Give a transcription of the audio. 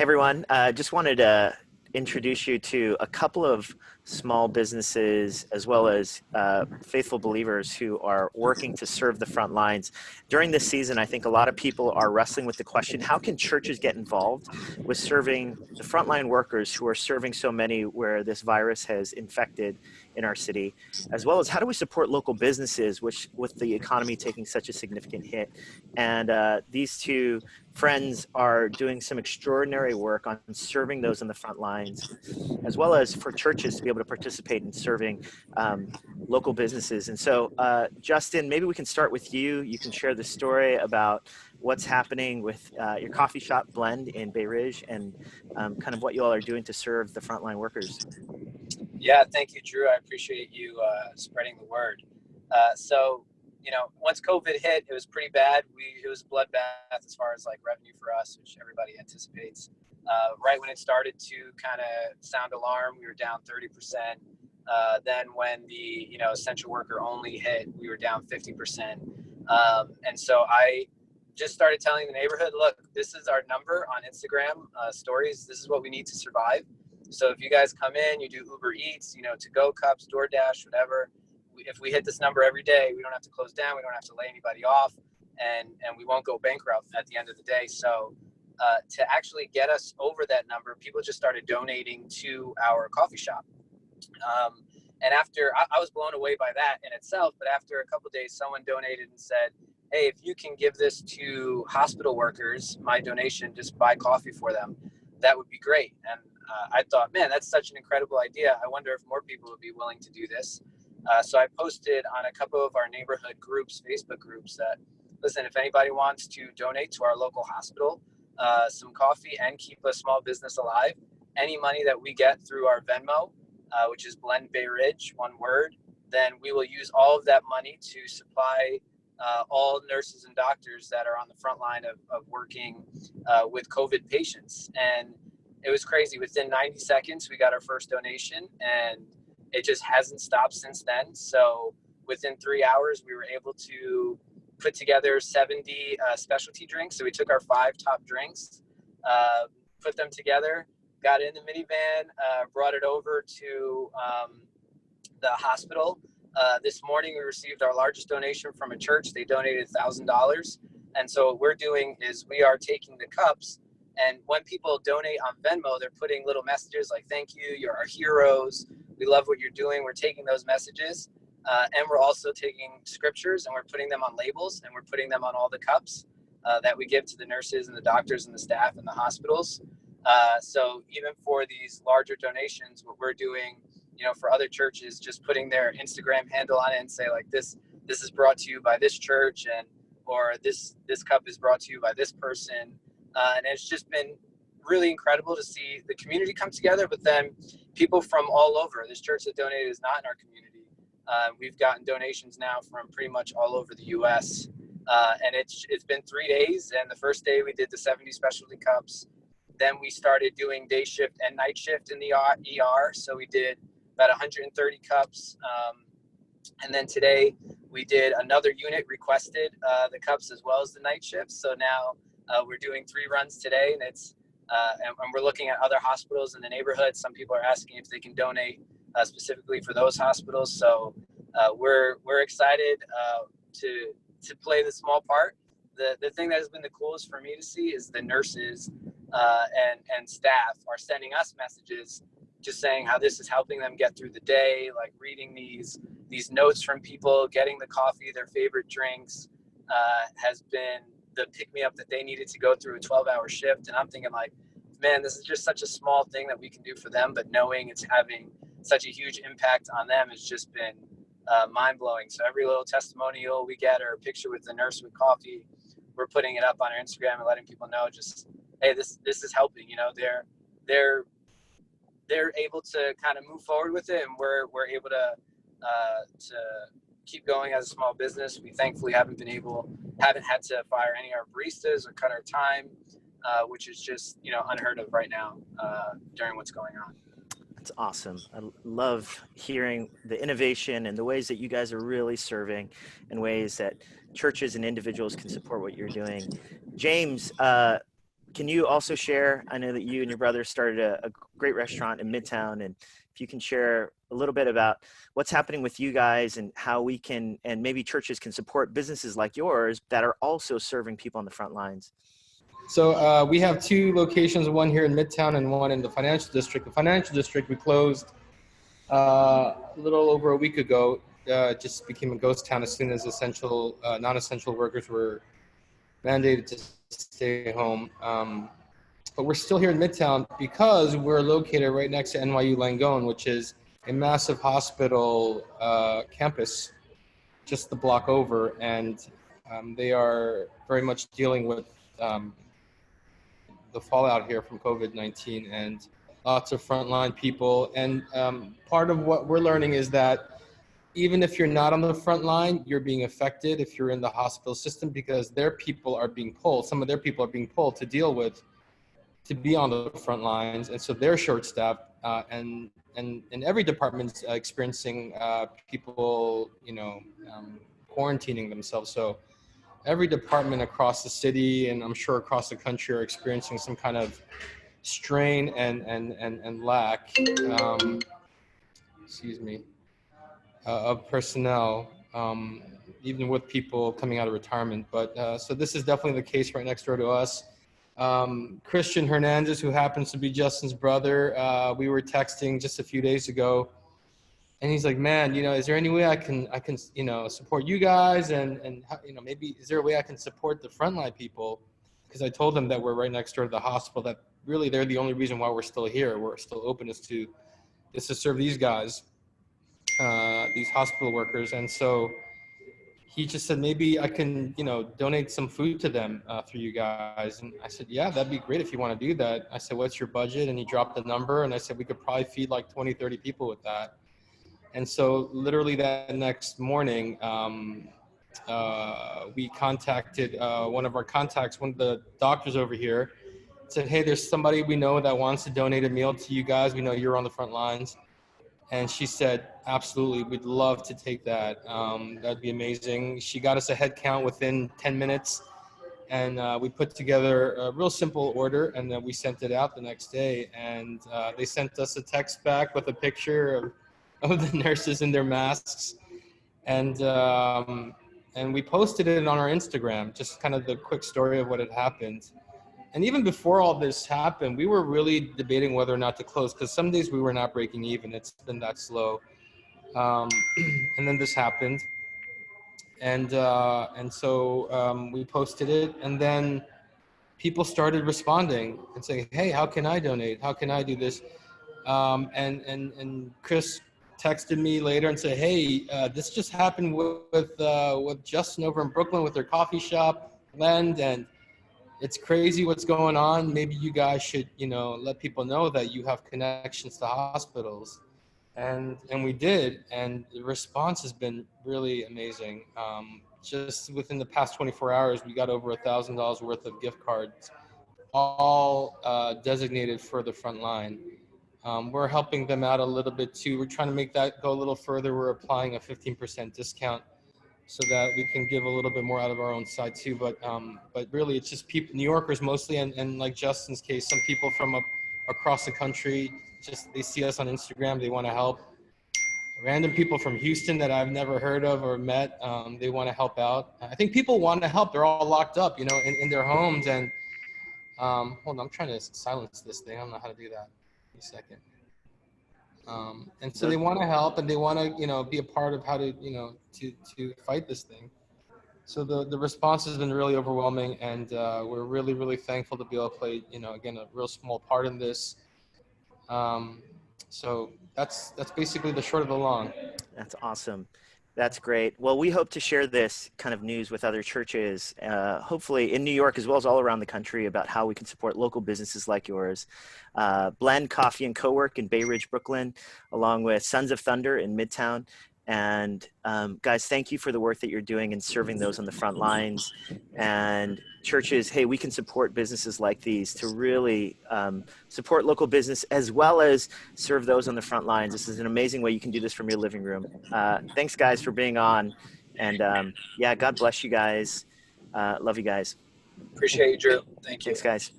everyone. Just wanted to introduce you to a couple of small businesses as well as faithful believers who are working to serve the front lines. During this season, I think a lot of people are wrestling with the question, how can churches get involved with serving the frontline workers who are serving so many where this virus has infected in our city, as well as how do we support local businesses which with the economy taking such a significant hit. And these two friends are doing some extraordinary work on serving those in the front lines, as well as for churches to be able to participate in serving local businesses. And so, Justin, maybe we can start with you. You can share the story about what's happening with your coffee shop Blend in Bayridge and kind of what you all are doing to serve the frontline workers. Yeah, thank you, Drew. I appreciate you spreading the word. Once COVID hit, it was pretty bad. It was a bloodbath as far as like revenue for us, which everybody anticipates. Right when it started to kind of sound alarm, we were down 30%. Then when the essential worker only hit, we were down 50%. And so I just started telling the neighborhood, look, this is our number on Instagram stories. This is what we need to survive. So if you guys come in, you do Uber Eats, to-go cups, DoorDash, whatever. If we hit this number every day, we don't have to close down. We don't have to lay anybody off, and we won't go bankrupt at the end of the day. So to actually get us over that number, people just started donating to our coffee shop. And after, I was blown away by that in itself, but after a couple of days, someone donated and said, hey, if you can give this to hospital workers, my donation, just buy coffee for them, that would be great. And I thought, man, that's such an incredible idea. I wonder if more people would be willing to do this. So I posted on a couple of our neighborhood groups, Facebook groups, that, listen, if anybody wants to donate to our local hospital some coffee and keep a small business alive, any money that we get through our Venmo, which is Blend Bayridge, one word, then we will use all of that money to supply all nurses and doctors that are on the front line of working with COVID patients. And it was crazy. Within 90 seconds, we got our first donation, and it just hasn't stopped since then. So within 3 hours, we were able to put together 70 specialty drinks. So we took our 5 top drinks, put them together, got in the minivan, brought it over to the hospital. This morning, we received our largest donation from a church. They donated $1,000. And so what we're doing is we are taking the cups, and when people donate on Venmo, they're putting little messages like, thank you, you're our heroes, we love what you're doing. We're taking those messages, and we're also taking scriptures, and we're putting them on labels, and we're putting them on all the cups that we give to the nurses and the doctors and the staff in the hospitals. So even for these larger donations, what we're doing, for other churches, just putting their Instagram handle on it and say like, this is brought to you by this church, or this cup is brought to you by this person. And it's just been really incredible to see the community come together, but then people from all over. This church that donated is not in our community. We've gotten donations now from pretty much all over the U.S. And it's been 3 days. And the first day we did the 70 specialty cups. Then we started doing day shift and night shift in the ER. So we did about 130 cups. And then today we did another unit requested the cups as well as the night shifts. So now we're doing 3 runs today, and and we're looking at other hospitals in the neighborhood. Some people are asking if they can donate specifically for those hospitals. So we're excited to play the small part. The thing that has been the coolest for me to see is the nurses and staff are sending us messages, just saying how this is helping them get through the day, like reading these notes from people, getting the coffee, their favorite drinks, has been the pick-me-up that they needed to go through a 12-hour shift. And I'm thinking like, man, this is just such a small thing that we can do for them, but knowing it's having such a huge impact on them has just been mind-blowing. So every little testimonial we get or a picture with the nurse with coffee, we're putting it up on our Instagram and letting people know just, hey, this is helping. They're able to kind of move forward with it, and we're able to keep going as a small business. We thankfully haven't had to fire any of our baristas or cut our time, which is just unheard of right now during what's going on. That's awesome. I love hearing the innovation and the ways that you guys are really serving in ways that churches and individuals can support what you're doing. James, can you also share, I know that you and your brother started a great restaurant in Midtown, and if you can share a little bit about what's happening with you guys and how we can, and maybe churches can support businesses like yours that are also serving people on the front lines. So we have two locations, one here in Midtown and one in the financial district. The financial district we closed a little over a week ago. Just became a ghost town as soon as non-essential workers were mandated to stay home. But we're still here in Midtown because we're located right next to NYU Langone, which is a massive hospital campus just the block over. And they are very much dealing with the fallout here from COVID-19 and lots of frontline people. And part of what we're learning is that even if you're not on the front line, you're being affected if you're in the hospital system, because some of their people are being pulled to deal with, to be on the front lines. And so they're short-staffed and every department's experiencing people, quarantining themselves. So every department across the city, and I'm sure across the country, are experiencing some kind of strain and lack, of personnel, even with people coming out of retirement. But so this is definitely the case right next door to us. Christian Hernandez, who happens to be Justin's brother, we were texting just a few days ago, and he's like, man, is there any way I can support you guys, and maybe is there a way I can support the frontline people? Because I told them that we're right next door to the hospital, that really they're the only reason why we're still here. We're still open is to serve these guys, these hospital workers. And so he just said, maybe I can, donate some food to them through you guys. And I said, yeah, that'd be great if you want to do that. I said, what's your budget? And he dropped the number, and I said, we could probably feed like 20, 30 people with that. And so literally that next morning, we contacted one of our contacts, one of the doctors over here, said, hey, there's somebody we know that wants to donate a meal to you guys. We know you're on the front lines. And she said, absolutely, we'd love to take that. That'd be amazing. She got us a head count within 10 minutes. And we put together a real simple order, and then we sent it out the next day. And they sent us a text back with a picture of the nurses in their masks. And we posted it on our Instagram, just kind of the quick story of what had happened. And even before all this happened, we were really debating whether or not to close, because some days we were not breaking even. It's been that slow. And then this happened. And so we posted it, and then people started responding and saying, hey, how can I donate? How can I do this? And Chris texted me later and said, hey, this just happened with Justin over in Brooklyn with their coffee shop, Lend, and it's crazy what's going on. Maybe you guys should, let people know that you have connections to hospitals. And we did, and the response has been really amazing. Just within the past 24 hours, we got over $1,000 worth of gift cards, all designated for the front line. We're helping them out a little bit too. We're trying to make that go a little further. We're applying a 15% discount so that we can give a little bit more out of our own side too. But really, it's just people, New Yorkers mostly, and like Justin's case, some people from across the country. Just they see us on Instagram, they want to help. Random people from Houston that I've never heard of or met, they want to help out. I think people want to help. They're all locked up, in their homes. And hold on, I'm trying to silence this thing. I don't know how to do that. Give me a second. And so they want to help, and they want to, be a part of how to, to fight this thing. So the response has been really overwhelming, and we're really, really thankful to be able to play, again, a real small part in this. So that's basically the short of the long. That's awesome. That's great. Well, we hope to share this kind of news with other churches, hopefully in New York as well as all around the country, about how we can support local businesses like yours. Blend Coffee and CoWork in Bayridge, Brooklyn, along with Sons of Thunder in Midtown. And guys, thank you for the work that you're doing and serving those on the front lines. And churches, hey, we can support businesses like these to really support local business as well as serve those on the front lines. This is an amazing way you can do this from your living room. Thanks, guys, for being on. And yeah, God bless you guys. Love you guys. Appreciate you, Drew. Thank you. Thanks, guys.